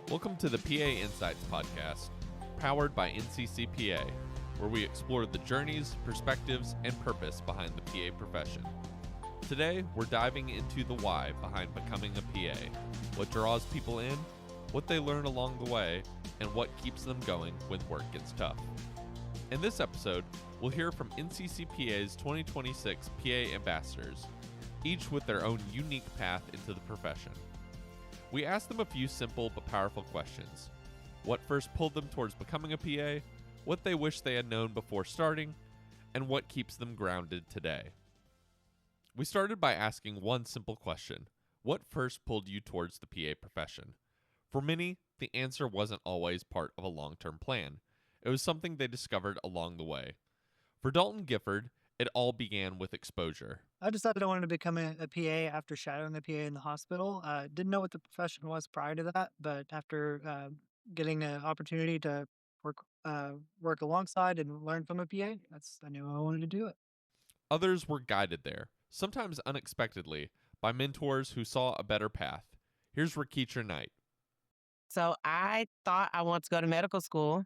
Welcome to the PA Insights podcast, powered by NCCPA, where we explore the journeys, perspectives, and purpose behind the PA profession. Today, we're diving into the why behind becoming a PA, what draws people in, what they learn along the way, and what keeps them going when work gets tough. In this episode, we'll hear from NCCPA's 2026 PA ambassadors, each with their own unique path into the profession. We asked them a few simple but powerful questions. What first pulled them towards becoming a PA, what they wish they had known before starting, and what keeps them grounded today. We started by asking one simple question. What first pulled you towards the PA profession? For many, the answer wasn't always part of a long-term plan. It was something they discovered along the way. For Dalton Gifford, it all began with exposure. I decided I wanted to become a PA after shadowing a PA in the hospital. Didn't know what the profession was prior to that, but after getting an opportunity to work alongside and learn from a PA, I knew I wanted to do it. Others were guided there, sometimes unexpectedly, by mentors who saw a better path. Here's Rakeetra Knight. So I thought I wanted to go to medical school.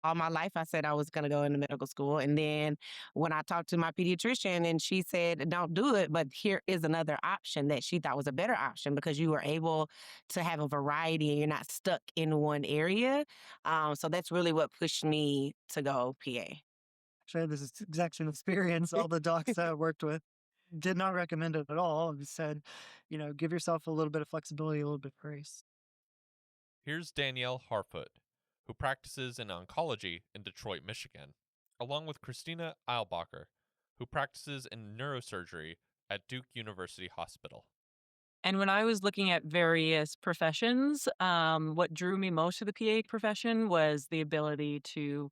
All my life, I said I was going to go into medical school. And then when I talked to my pediatrician and she said, don't do it, but here is another option that she thought was a better option because you were able to have a variety and you're not stuck in one area. So that's really what pushed me to go PA. Actually, I had this exact same experience. All the docs that I worked with did not recommend it at all. They said, give yourself a little bit of flexibility, a little bit of grace. Here's Danielle Harfoot, who practices in oncology in Detroit, Michigan, along with Christina Eilbacher, who practices in neurosurgery at Duke University Hospital. And when I was looking at various professions, what drew me most to the PA profession was the ability to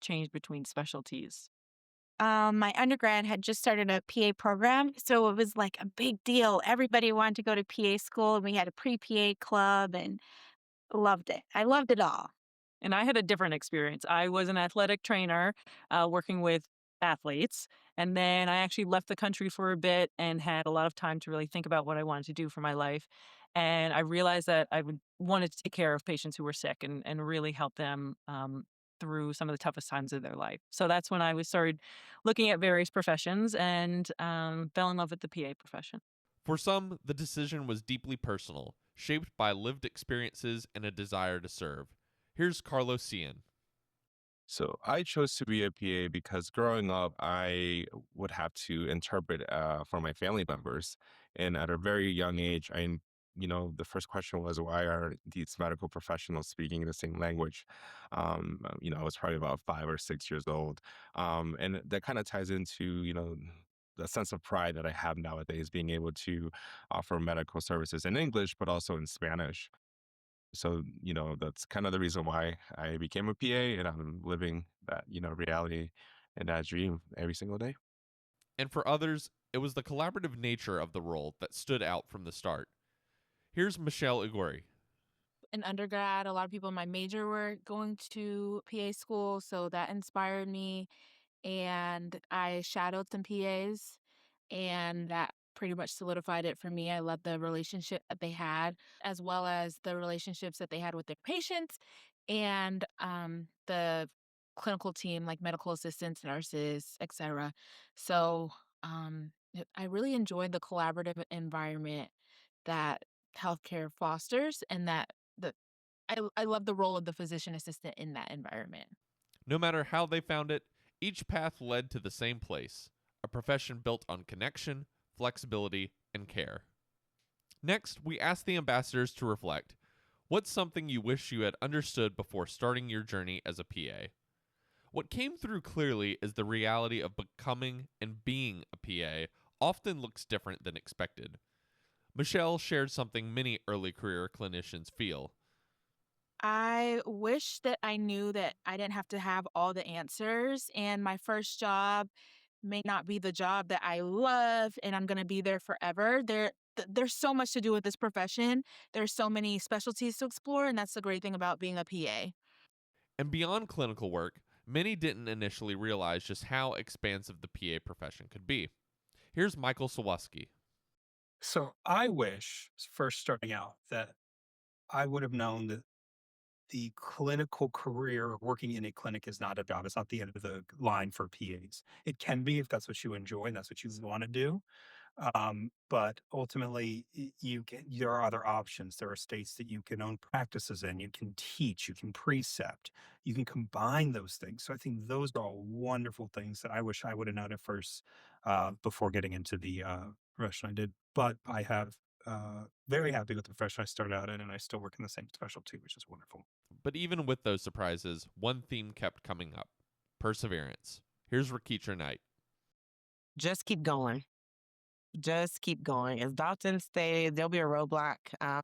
change between specialties. My undergrad had just started a PA program, so it was like a big deal. Everybody wanted to go to PA school, and we had a pre-PA club, and loved it. I loved it all. And I had a different experience. I was an athletic trainer working with athletes. And then I actually left the country for a bit and had a lot of time to really think about what I wanted to do for my life. And I realized that wanted to take care of patients who were sick and really help them through some of the toughest times of their life. So that's when I started looking at various professions and fell in love with the PA profession. For some, the decision was deeply personal, shaped by lived experiences and a desire to serve. Here's Carlos Cian. So I chose to be a PA because growing up, I would have to interpret for my family members. And at a very young age, the first question was, why are these medical professionals speaking the same language? I was probably about 5 or 6 years old. And that kind of ties into, the sense of pride that I have nowadays, being able to offer medical services in English, but also in Spanish. So, that's kind of the reason why I became a PA, and I'm living that, reality and that dream every single day. And for others, it was the collaborative nature of the role that stood out from the start. Here's Michelle Igori. In undergrad, a lot of people in my major were going to PA school, so that inspired me. And I shadowed some PAs, and that pretty much solidified it for me. I loved the relationship that they had, as well as the relationships that they had with their patients and the clinical team, like medical assistants, nurses, etc. So I really enjoyed the collaborative environment that healthcare fosters, and I love the role of the physician assistant in that environment. No matter how they found it, each path led to the same place, a profession built on connection, flexibility, and care. Next, we asked the ambassadors to reflect. What's something you wish you had understood before starting your journey as a PA? What came through clearly is the reality of becoming and being a PA often looks different than expected. Michelle shared something many early career clinicians feel. I wish that I knew that I didn't have to have all the answers, and my first job may not be the job that I love and I'm going to be there forever. There's so much to do with this profession. There's so many specialties to explore, and that's the great thing about being a PA. And beyond clinical work, many didn't initially realize just how expansive the PA profession could be. Here's Michael Sawaski. So I wish, first starting out, that I would have known that the clinical career of working in a clinic is not a job. It's not the end of the line for PAs. It can be if that's what you enjoy and that's what you want to do. But ultimately, there are other options. There are states that you can own practices in, you can teach, you can precept, you can combine those things. So I think those are all wonderful things that I wish I would have known at first before getting into the profession I did. But I have very happy with the profession I started out in, and I still work in the same specialty, which is wonderful. But even with those surprises, one theme kept coming up: perseverance. Here's Rakitra Knight. Just keep going. Just keep going. As Dalton stated, there'll be a roadblock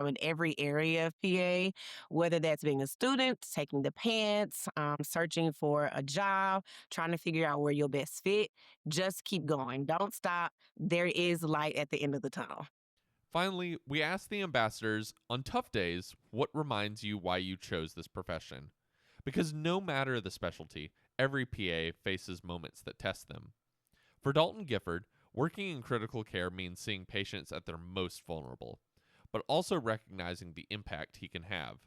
in every area of PA, whether that's being a student, taking the pants, searching for a job, trying to figure out where you'll best fit. Just keep going. Don't stop. There is light at the end of the tunnel. Finally, we asked the ambassadors, on tough days, what reminds you why you chose this profession? Because no matter the specialty, every PA faces moments that test them. For Dalton Gifford, working in critical care means seeing patients at their most vulnerable, but also recognizing the impact he can have.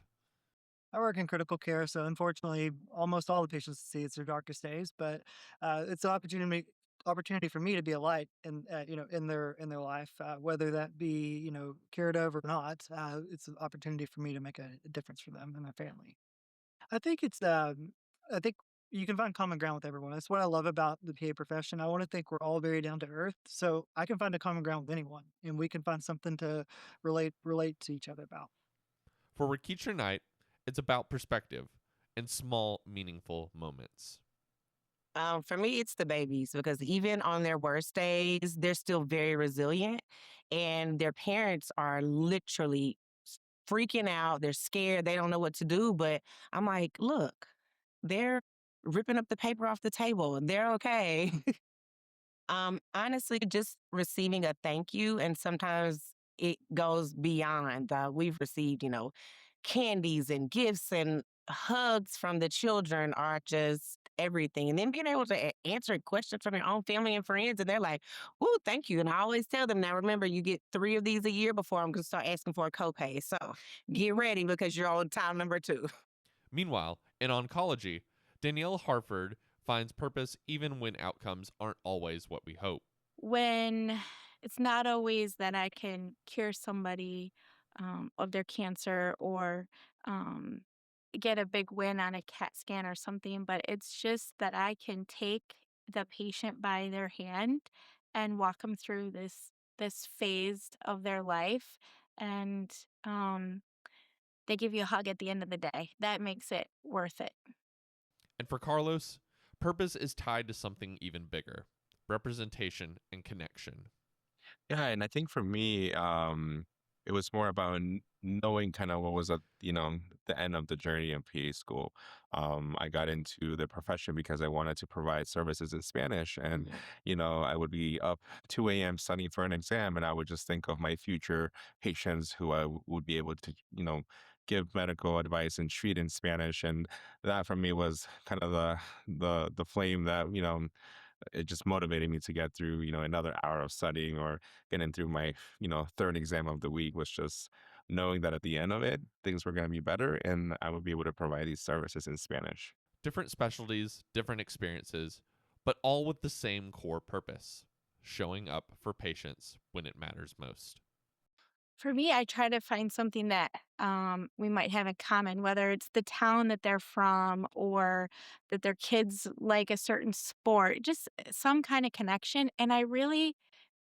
I work in critical care, so unfortunately, almost all the patients see it's their darkest days. But it's an opportunity for me to be a light in in their life, whether that be curative or not. It's an opportunity for me to make a difference for them and their family. I think I think you can find common ground with everyone. That's what I love about the PA profession. I want to think we're all very down to earth, so I can find a common ground with anyone, and we can find something to relate to each other about. For Rakitra Knight, it's about perspective and small, meaningful moments. For me, it's the babies because even on their worst days, they're still very resilient, and their parents are literally freaking out. They're scared. They don't know what to do. But I'm like, look, they're ripping up the paper off the table and they're okay. Honestly, just receiving a thank you, and sometimes it goes beyond. We've received, candies and gifts and hugs from the children are just everything. And then being able to answer questions from your own family and friends, and they're like, "Ooh, thank you." And I always tell them, now remember, you get 3 of these a year before I'm going to start asking for a copay. So get ready because you're on time number 2. Meanwhile, in oncology, Danielle Harford finds purpose even when outcomes aren't always what we hope. When it's not always that I can cure somebody of their cancer or um, get a big win on a CAT scan or something, but it's just that I can take the patient by their hand and walk them through this phase of their life, and they give you a hug at the end of the day. That makes it worth it. And for Carlos, purpose is tied to something even bigger: representation and connection. Yeah, and I think for me, it was more about knowing kind of what was at the end of the journey in PA school. I got into the profession because I wanted to provide services in Spanish, and I would be up 2 a.m. studying for an exam, and I would just think of my future patients who I would be able to give medical advice and treat in Spanish, and that for me was kind of the flame that it just motivated me to get through, another hour of studying or getting through my, third exam of the week, was just knowing that at the end of it, things were going to be better and I would be able to provide these services in Spanish. Different specialties, different experiences, but all with the same core purpose: showing up for patients when it matters most. For me, I try to find something that we might have in common, whether it's the town that they're from or that their kids like a certain sport, just some kind of connection. And I really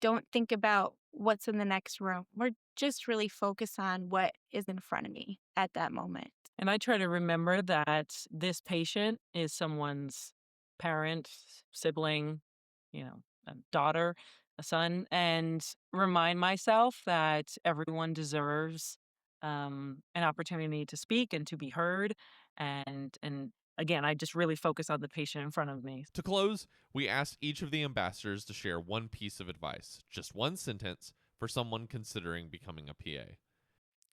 don't think about what's in the next room. We're just really focused on what is in front of me at that moment. And I try to remember that this patient is someone's parent, sibling, a daughter, a son, and remind myself that everyone deserves an opportunity to speak and to be heard. And again, I just really focus on the patient in front of me. To close, we asked each of the ambassadors to share one piece of advice, just one sentence, for someone considering becoming a PA.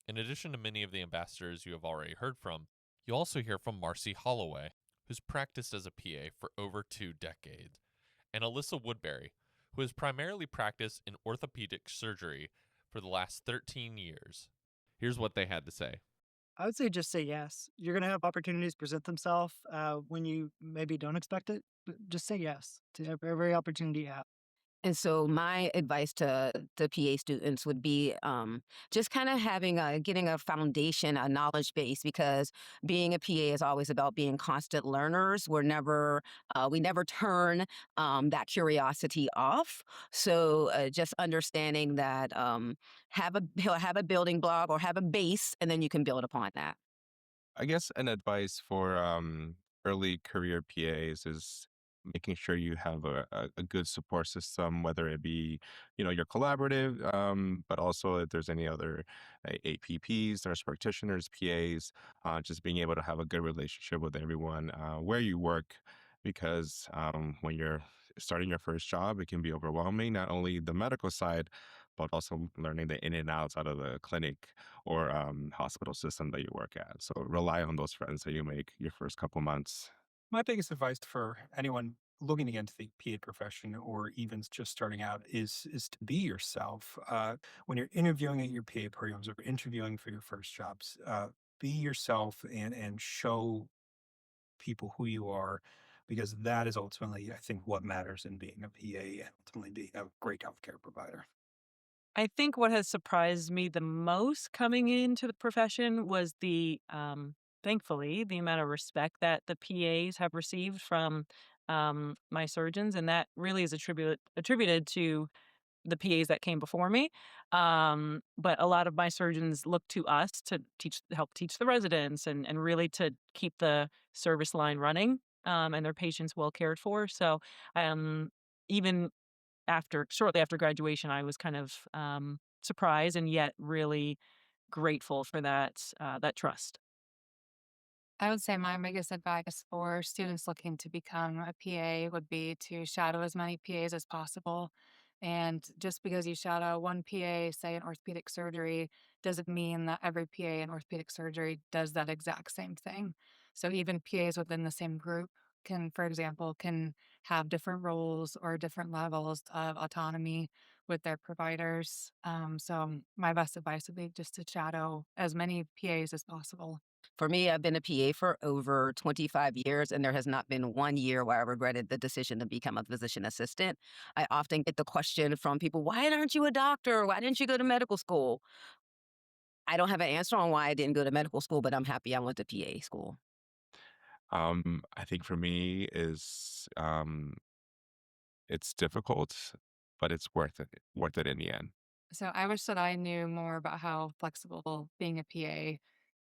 In addition to many of the ambassadors you have already heard from, you'll also hear from Marcy Holloway, who's practiced as a PA for over 2 decades, and Alyssa Woodbury, who has primarily practiced in orthopedic surgery for the last 13 years. Here's what they had to say. I would say just say yes. You're going to have opportunities present themselves when you maybe don't expect it. But just say yes to every opportunity you have. And so my advice to the PA students would be just kind of getting a foundation, a knowledge base, because being a PA is always about being constant learners. We never turn that curiosity off. So just understanding that have a building block or have a base, and then you can build upon that. I guess an advice for early career PAs is making sure you have a good support system, whether it be, your collaborative, but also if there's any other APPs, nurse practitioners, PAs, just being able to have a good relationship with everyone where you work, because when you're starting your first job, it can be overwhelming, not only the medical side, but also learning the in and outs out of the clinic or hospital system that you work at. So rely on those friends that you make your first couple months. My biggest advice for anyone looking to get into the PA profession or even just starting out is to be yourself. When you're interviewing at your PA programs or interviewing for your first jobs, be yourself and show people who you are, because that is ultimately, I think, what matters in being a PA and ultimately being a great healthcare provider. I think what has surprised me the most coming into the profession was thankfully, the amount of respect that the PAs have received from my surgeons, and that really is attributed to the PAs that came before me. But a lot of my surgeons look to us to help teach the residents and really to keep the service line running and their patients well cared for. So even shortly after graduation, I was kind of surprised and yet really grateful for that trust. I would say my biggest advice for students looking to become a PA would be to shadow as many PAs as possible. And just because you shadow one PA, say in orthopedic surgery, doesn't mean that every PA in orthopedic surgery does that exact same thing. So even PAs within the same group can, for example, can have different roles or different levels of autonomy with their providers. So my best advice would be just to shadow as many PAs as possible. For me, I've been a PA for over 25 years, and there has not been one year where I regretted the decision to become a physician assistant. I often get the question from people, why aren't you a doctor? Why didn't you go to medical school? I don't have an answer on why I didn't go to medical school, but I'm happy I went to PA school. I think for me is it's difficult, but it's worth it in the end. So I wish that I knew more about how flexible being a PA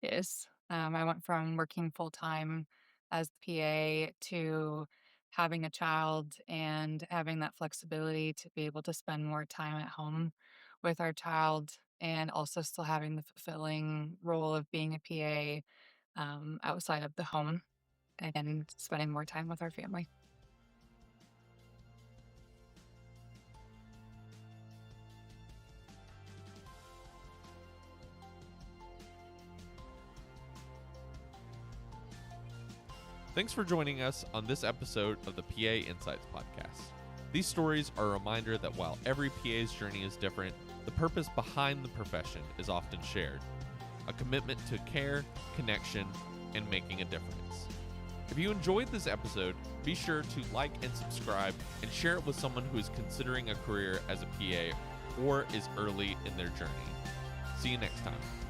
is. I went from working full time as PA to having a child and having that flexibility to be able to spend more time at home with our child, and also still having the fulfilling role of being a PA outside of the home and spending more time with our family. Thanks for joining us on this episode of the PA Insights Podcast. These stories are a reminder that while every PA's journey is different, the purpose behind the profession is often shared. A commitment to care, connection, and making a difference. If you enjoyed this episode, be sure to like and subscribe and share it with someone who is considering a career as a PA or is early in their journey. See you next time.